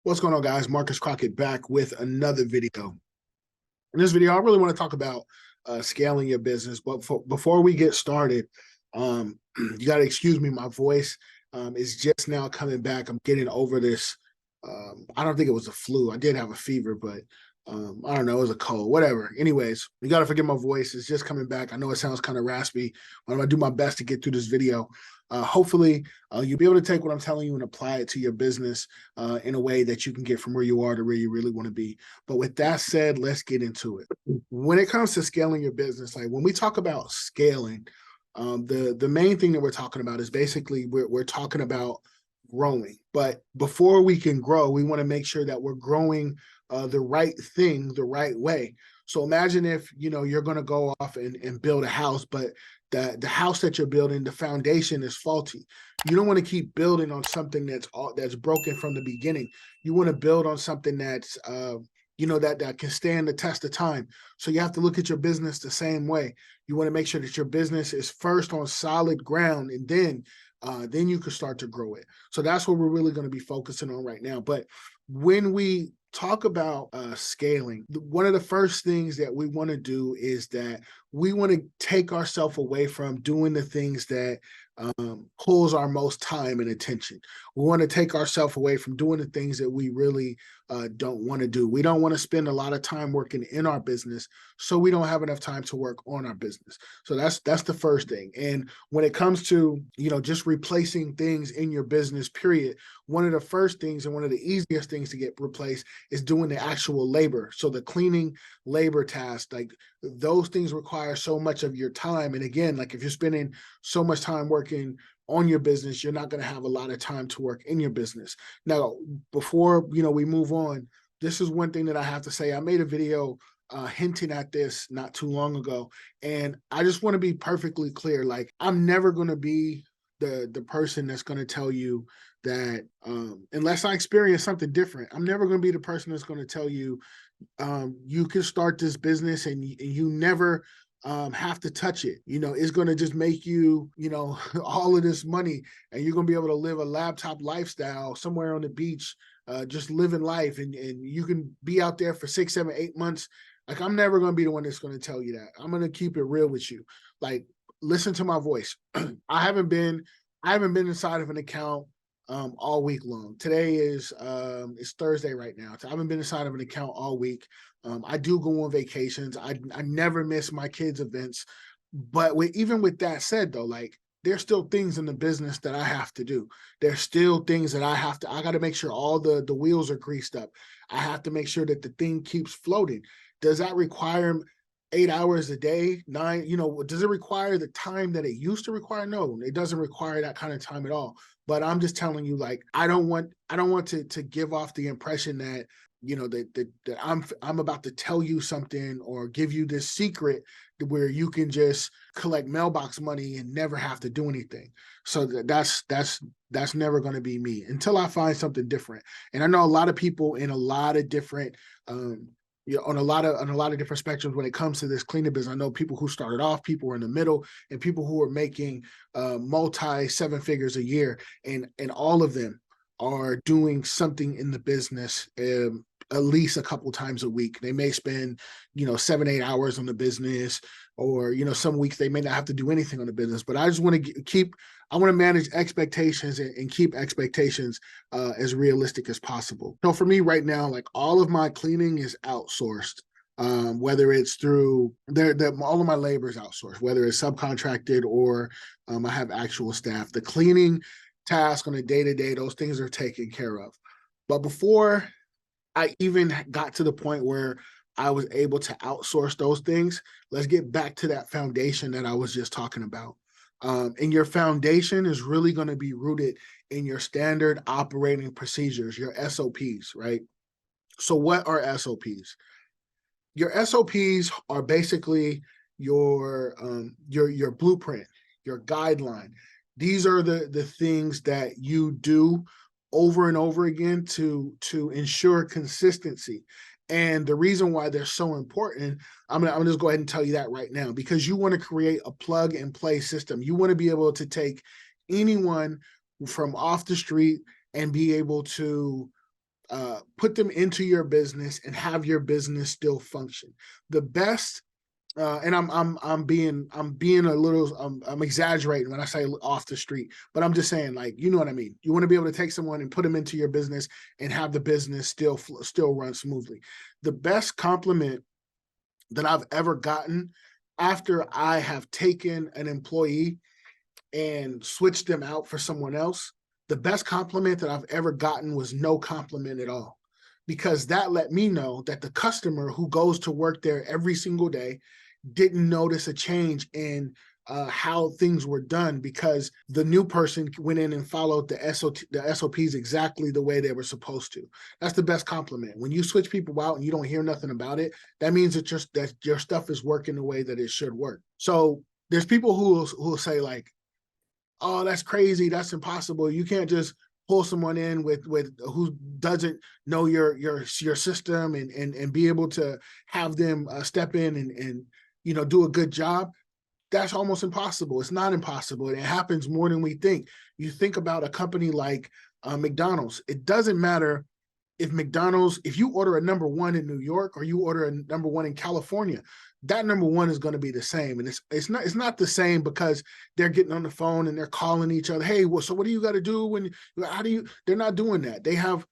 What's going on, guys? Marcus Crockett back with another video. In this video, I really want to talk about scaling your business. But before we get started, you got to excuse me. My voice is just now coming back. I'm getting over this. I don't think it was a flu. I did have a fever, but I don't know. It was a cold, whatever. Anyways, you got to forgive my voice. It's just coming back. I know it sounds kind of raspy, but I'm going to do my best to get through this video. Hopefully, you'll be able to take what I'm telling you and apply it to your business in a way that you can get from where you are to where you really want to be. But with that said, let's get into it. When it comes to scaling your business, like when we talk about scaling, the main thing that we're talking about is basically we're talking about growing. But before we can grow, we want to make sure that we're growing the right thing the right way. So imagine if you're going to go off and build a house, but the house that you're building, the foundation is faulty. You don't want to keep building on something that's broken from the beginning. You want to build on something that's that can stand the test of time. So you have to look at your business the same way. You want to make sure that your business is first on solid ground, and then you can start to grow it. So that's what we're really going to be focusing on right now. But when we talk about scaling, one of the first things that we want to do is that we want to take ourselves away from doing the things that pulls our most time and attention. We want to take ourselves away from doing the things that we really don't want to do. We don't want to spend a lot of time working in our business, so we don't have enough time to work on our business. So that's the first thing. And when it comes to just replacing things in your business, period, one of the first things and one of the easiest things to get replaced is doing the actual labor. So the cleaning labor tasks, like those things require so much of your time. And again, like if you're spending so much time working on your business, you're not going to have a lot of time to work in your business. Now, before we move on, this is one thing that I have to say. I made a video hinting at this not too long ago, and I just want to be perfectly clear. Like, I'm never going to be the person that's going to tell you that unless I experience something different, I'm never going to be the person that's going to tell you you can start this business and you never have to touch it. It's going to just make you, all of this money, and you're going to be able to live a laptop lifestyle somewhere on the beach, just living life, and you can be out there for 6, 7, 8 months. Like, I'm never going to be the one that's going to tell you that. I'm going to keep it real with you. Like, listen to my voice. I haven't been inside of an account all week long. Today is it's Thursday right now. So I haven't been inside of an account all week. I do go on vacations. I never miss my kids' events. But even with that said, though, like, there's still things in the business that I have to do. There's still things that I got to make sure all the wheels are greased up. I have to make sure that the thing keeps floating. Does that require 8 hours a day, 9, does it require the time that it used to require? No, it doesn't require that kind of time at all. But I'm just telling you, like, I don't want to give off the impression that, that I'm about to tell you something or give you this secret where you can just collect mailbox money and never have to do anything. So that's never going to be me until I find something different. And I know a lot of people in a lot of different on a lot of different spectrums when it comes to this cleaning business. I know people who started off, people who are in the middle, and people who are making multi 7 figures a year, and all of them are doing something in the business at least a couple times a week. They may spend 7, 8 hours on the business, or some weeks they may not have to do anything on the business. But I just want to I want to manage expectations and keep expectations as realistic as possible. So for me right now, like, all of my cleaning is outsourced. Whether it's through all of my labor is outsourced, whether it's subcontracted or I have actual staff. The cleaning task on a day-to-day, those things are taken care of. But before I even got to the point where I was able to outsource those things, let's get back to that foundation that I was just talking about. And your foundation is really going to be rooted in your standard operating procedures, your SOPs, right? So what are SOPs? Your SOPs are basically your blueprint, your guideline. These are the things that you do over and over again to ensure consistency. And the reason why they're so important, I'm gonna just go ahead and tell you that right now, because you want to create a plug and play system. You want to be able to take anyone from off the street and be able to put them into your business and have your business still function. The best, and I'm being a little, I'm exaggerating when I say off the street, but I'm just saying, like, you know what I mean. You want to be able to take someone and put them into your business and have the business still run smoothly. The best compliment that I've ever gotten after I have taken an employee and switched them out for someone else, the best compliment that I've ever gotten was no compliment at all, because that let me know that the customer who goes to work there every single day didn't notice a change in how things were done, because the new person went in and followed the SOPs exactly the way they were supposed to. That's the best compliment. When you switch people out and you don't hear nothing about it, that means that your stuff is working the way that it should work. So there's people who will say, like, oh, that's crazy, that's impossible. You can't just pull someone in with who doesn't know your system and be able to have them step in and do a good job. That's almost impossible. It's not impossible. It happens more than we think. You think about a company like McDonald's. It doesn't matter if McDonald's, if you order a number one in New York or you order a number one in California, that number one is going to be the same. And it's not the same because they're getting on the phone and they're calling each other. Hey, well, so what do you got to do they're not doing that. They have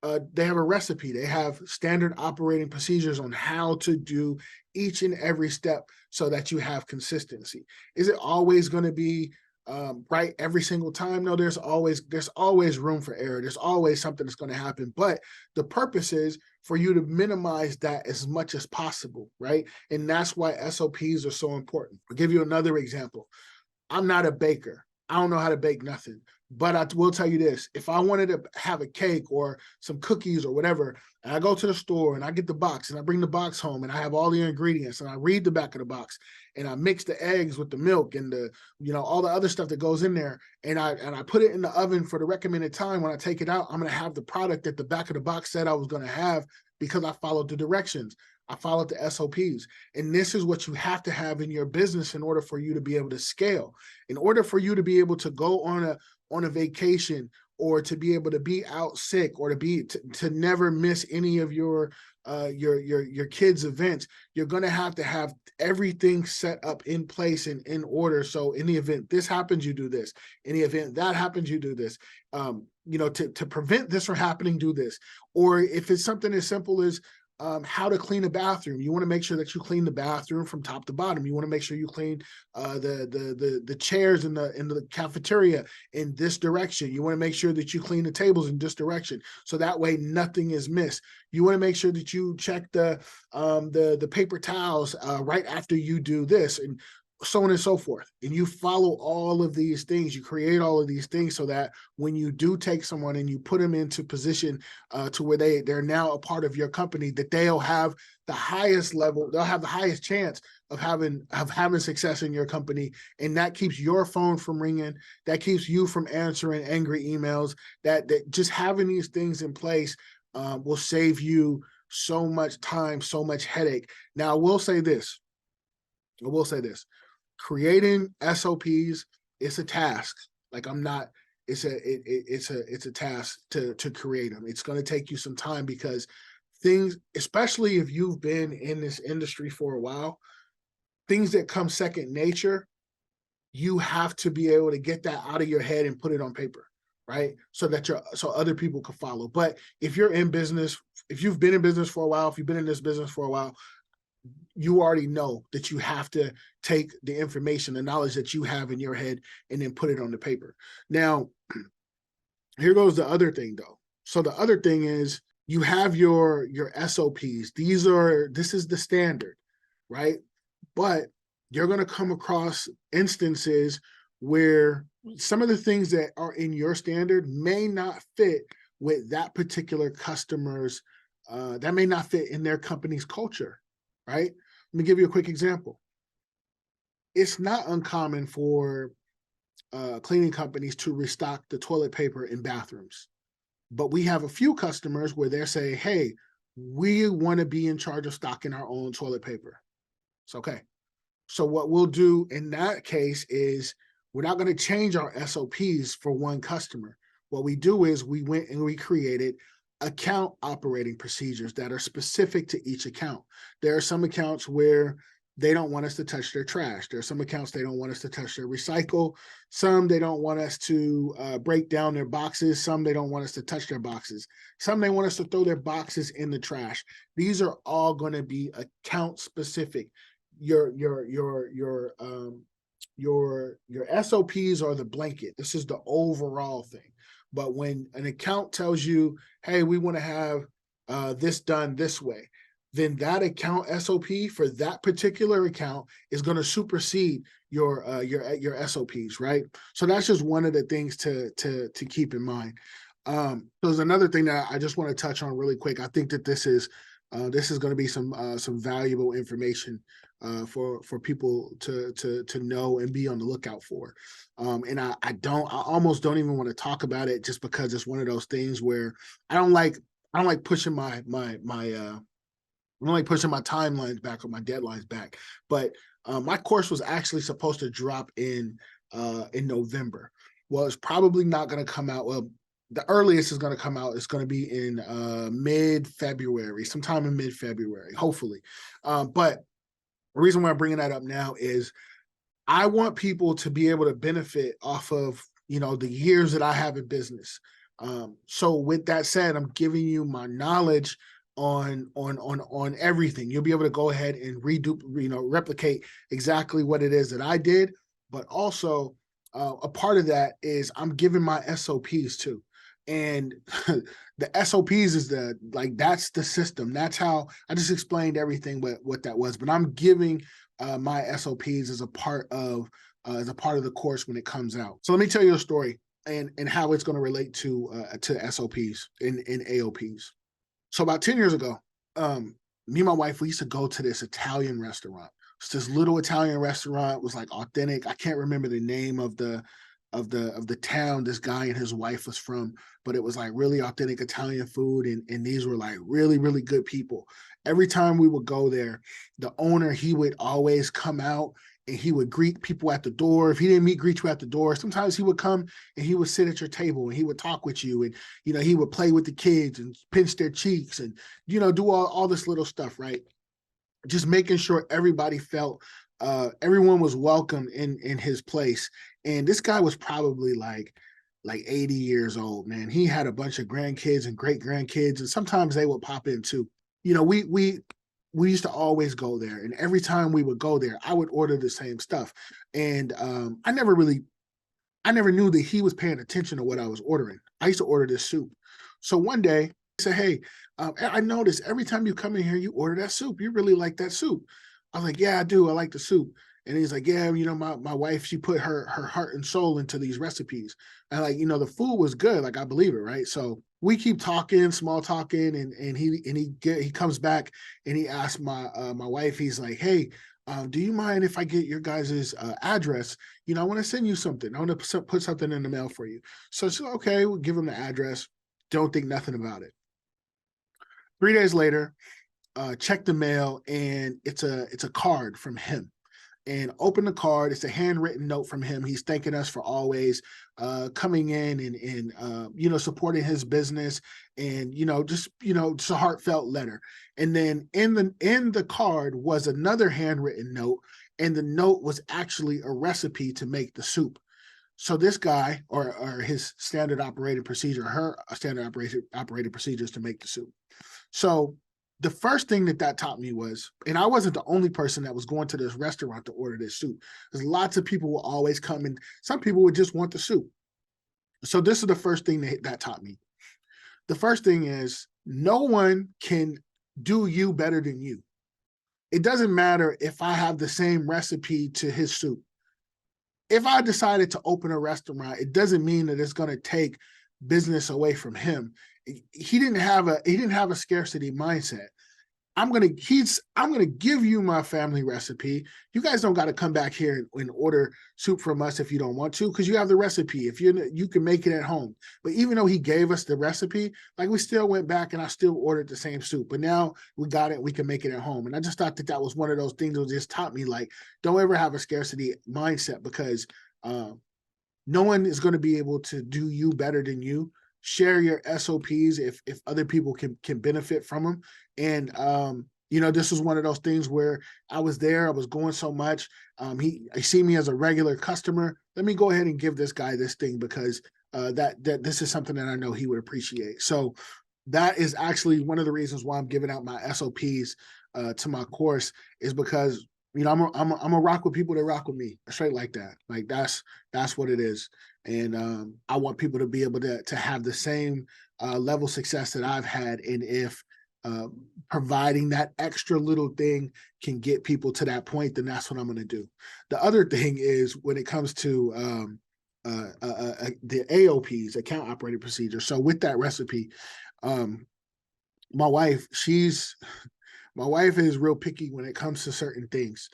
a recipe. They have standard operating procedures on how to do each and every step so that you have consistency. Is it always going to be right every single time? No, there's always room for error. There's always something that's going to happen. But the purpose is for you to minimize that as much as possible, right? And that's why SOPs are so important. I'll give you another example. I'm not a baker. I don't know how to bake nothing. But I will tell you this, if I wanted to have a cake or some cookies or whatever, and I go to the store and I get the box and I bring the box home and I have all the ingredients and I read the back of the box and I mix the eggs with the milk and all the other stuff that goes in there, and I put it in the oven for the recommended time. When I take it out, I'm going to have the product that the back of the box said I was going to have because I followed the directions. I followed the SOPs. And this is what you have to have in your business in order for you to be able to scale. In order for you to be able to go on a vacation, or to be able to be out sick, or to never miss any of your kids' events, you're going to have everything set up in place and in order. So in the event this happens, you do this. In the event that happens, you do this. To prevent this from happening, do this. Or if it's something as simple as how to clean a bathroom, you want to make sure that you clean the bathroom from top to bottom. You want to make sure you clean the chairs in the cafeteria in this direction. You want to make sure that you clean the tables in this direction, so that way nothing is missed. You want to make sure that you check the paper towels right after you do this, and so on and so forth. And you follow all of these things. You create all of these things so that when you do take someone and you put them into position to where they're now a part of your company, that they'll have the highest level, they'll have the highest chance of having success in your company. And that keeps your phone from ringing. That keeps you from answering angry emails. That just having these things in place will save you so much time, so much headache. Now, I will say this. Creating SOPs, it's a task. Like, it's a task to create them. It's going to take you some time, because things, especially if you've been in this industry for a while, things that come second nature, you have to be able to get that out of your head and put it on paper, right? So other people can follow. But if you're in business, if you've been in business for a while, if you've been in this business for a while, you already know that you have to take the information, the knowledge that you have in your head, and then put it on the paper. Now, here goes the other thing, though. So the other thing is, you have your SOPs. This is the standard, right? But you're going to come across instances where some of the things that are in your standard may not fit with that particular customer's, that may not fit in their company's culture, right? Let me give you a quick example. It's not uncommon for cleaning companies to restock the toilet paper in bathrooms. But we have a few customers where they're saying, hey, we want to be in charge of stocking our own toilet paper. It's okay. So what we'll do in that case is, we're not going to change our SOPs for one customer. What we do is we went and we created account operating procedures that are specific to each account. There are some accounts where they don't want us to touch their trash. There are some accounts they don't want us to touch their recycle. Some they don't want us to break down their boxes. Some they don't want us to touch their boxes. Some they want us to throw their boxes in the trash. These are all going to be account specific. Your SOPs are the blanket. This is the overall thing. But when an account tells you, hey, we want to have this done this way, then that account SOP for that particular account is going to supersede your SOPs, right? So that's just one of the things to keep in mind. There's another thing that I just want to touch on really quick. I think that this is going to be some valuable information for people to know and be on the lookout for. And I almost don't even want to talk about it just because it's one of those things where I don't like pushing my timelines back or my deadlines back. But my course was actually supposed to drop in November. Well, it's probably not going to come out. Well, the earliest is going to come out is going to be in mid-February, sometime in mid-February, hopefully. But the reason why I'm bringing that up now is I want people to be able to benefit off of, the years that I have in business. So with that said, I'm giving you my knowledge on everything. You'll be able to go ahead and replicate exactly what it is that I did. But also a part of that is I'm giving my SOPs too. And the SOPs is that's the system. That's how I just explained everything what that was. But I'm giving my SOPs as a part of the course when it comes out. So let me tell you a story and how it's going to relate to SOPs and AOPs. So about 10 years ago, me and my wife, we used to go to this Italian restaurant. It's this little Italian restaurant. It was like authentic. I can't remember the name of the town this guy and his wife was from, but it was like really authentic Italian food. And these were like really, really good people. Every time we would go there, the owner, he would always come out and he would greet people at the door. If he didn't greet you at the door, sometimes he would come and he would sit at your table and he would talk with you. And, he would play with the kids and pinch their cheeks and, do all this little stuff, right? Just making sure everybody felt, everyone was welcome in his place. And this guy was probably like 80 years old, man. He had a bunch of grandkids and great grandkids, and sometimes they would pop in too. We used to always go there, and every time we would go there, I would order the same stuff. And I never knew that he was paying attention to what I was ordering. I used to order this soup. So one day, he said, hey, I noticed every time you come in here, you order that soup. You really like that soup. I was like, yeah, I do. I like the soup. And he's like, yeah, my wife, she put her heart and soul into these recipes. And the food was good. Like, I believe it, right? So we keep talking, small talking, and he comes back and he asks my wife, he's like, hey, do you mind if I get your guys' address? I want to send you something. I want to put something in the mail for you. So she's like, okay, we'll give him the address. Don't think nothing about it. 3 days later, check the mail, and it's a card from him. And open the card. It's a handwritten note from him. He's thanking us for always coming in and supporting his business, and just a heartfelt letter. And then in the card was another handwritten note, and the note was actually a recipe to make the soup. So this guy, or his standard operating procedure, her standard operating procedures to make the soup. So the first thing that taught me was, and I wasn't the only person that was going to this restaurant to order this soup. There's lots of people will always come, and some people would just want the soup. So this is the first thing that taught me. The first thing is, no one can do you better than you. It doesn't matter if I have the same recipe to his soup. If I decided to open a restaurant, it doesn't mean that it's going to take business away from him. He didn't have a scarcity mindset. I'm gonna give you my family recipe. You guys don't got to come back here and order soup from us if you don't want to, because you have the recipe. If you can make it at home. But even though he gave us the recipe, we still went back and I still ordered the same soup. But now we got it. We can make it at home. And I just thought that was one of those things that just taught me, don't ever have a scarcity mindset, because no one is going to be able to do you better than you. share your SOPs if other people can benefit from them. And you know, this was one of those things where I was there, I was going so much. He see me as a regular customer. Let me go ahead and give this guy this thing because that this is something that I know he would appreciate. So that is actually one of the reasons why I'm giving out my SOPs to my course, is because, you know, I'm a rock with people that rock with me, straight like that. Like that's what it is. And I want people to be able to have the same level of success that I've had. And if providing that extra little thing can get people to that point, then that's what I'm going to do. The other thing is when it comes to the AOPs, account operating procedure. So with that recipe, my wife is real picky when it comes to certain things.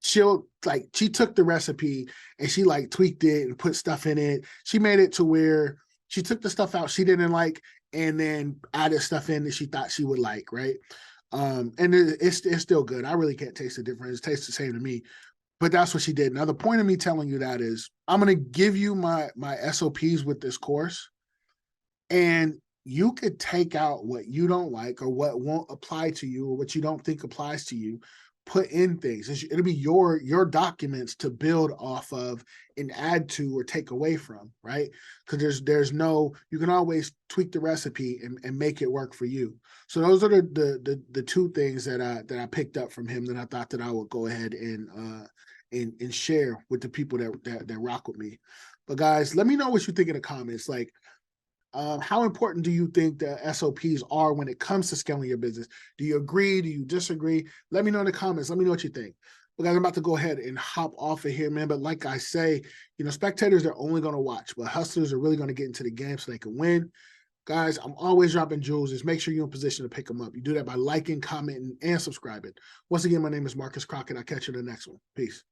She took the recipe and she like tweaked it and put stuff in it. She made it to where she took the stuff out she didn't like and then added stuff in that she thought she would like, right? And it's still good. I really can't taste the difference. It tastes the same to me. But that's what she did. Now, the point of me telling you that is I'm going to give you my SOPs with this course, and you could take out what you don't like or what won't apply to you or what you don't think applies to you, put in things. It'll be your documents to build off of and add to or take away from, right? Because there's no, you can always tweak the recipe and make it work for you. So those are the two things that I picked up from him that I thought that I would go ahead and share with the people that rock with me. But guys, let me know what you think in the comments. Like, how important do you think the SOPs are when it comes to scaling your business? Do you agree? Do you disagree? Let me know in the comments. Let me know what you think. But guys, I'm about to go ahead and hop off of here, man. But like I say, you know, spectators are only going to watch, but hustlers are really going to get into the game so they can win. Guys, I'm always dropping jewels. Just make sure you're in position to pick them up. You do that by liking, commenting, and subscribing. Once again, my name is Marcus Crockett. I'll catch you in the next one. Peace.